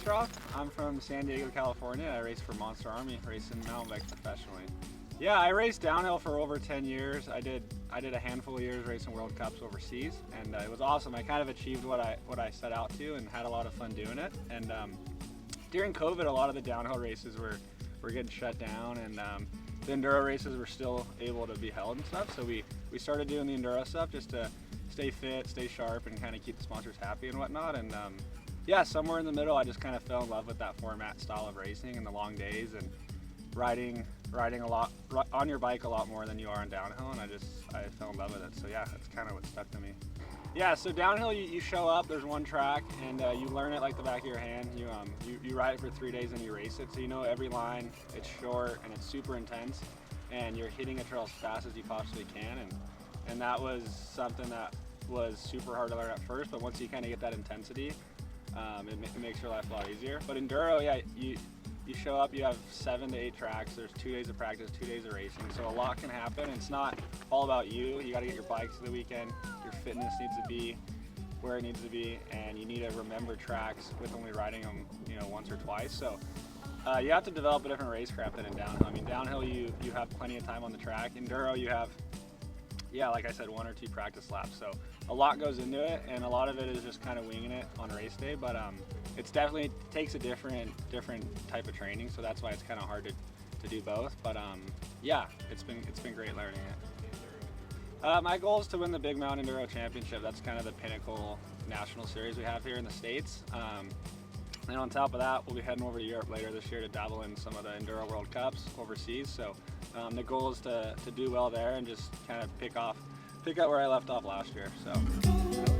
Nestoroff. I'm from San Diego, California. I race for Monster Army, racing mountain bikes professionally. Yeah, I raced downhill for over 10 years. I did a handful of years racing World Cups overseas, and it was awesome. I kind of achieved what I set out to and had a lot of fun doing it. And during COVID, a lot of the downhill races were getting shut down, and the enduro races were still able to be held and stuff. So we started doing the enduro stuff just to stay fit, stay sharp, and kind of keep the sponsors happy and whatnot. And yeah, somewhere in the middle, I just kind of fell in love with that format style of racing and the long days and riding a lot on your bike a lot more than you are on downhill, and I fell in love with it. So yeah, that's kind of what stuck to me. Yeah, so downhill you show up, there's one track, and you learn it like the back of your hand. You ride it for 3 days and you race it, so you know every line. It's short and it's super intense, and you're hitting a trail as fast as you possibly can, and that was something that was super hard to learn at first, but once you kind of get that intensity, it makes your life a lot easier. But enduro, yeah, you show up, you have 7 to 8 tracks, there's 2 days of practice, 2 days of racing, so a lot can happen. It's not all about you. You got to get your bikes to the weekend, your fitness needs to be where it needs to be, and you need to remember tracks with only riding them, once or twice. So you have to develop a different racecraft than in downhill. I mean, downhill you have plenty of time on the track. Enduro you have, yeah, like I said, 1 or 2 practice laps. So a lot goes into it, and a lot of it is just kind of winging it on race day. But it's definitely takes a different type of training, so that's why it's kind of hard to do both. But yeah, it's been great learning it. My goal is to win the Big Mountain Enduro Championship. That's kind of the pinnacle national series we have here in the States. And on top of that, we'll be heading over to Europe later this year to dabble in some of the Enduro World Cups overseas. So the goal is to do well there and just kind of pick up where I left off last year. So.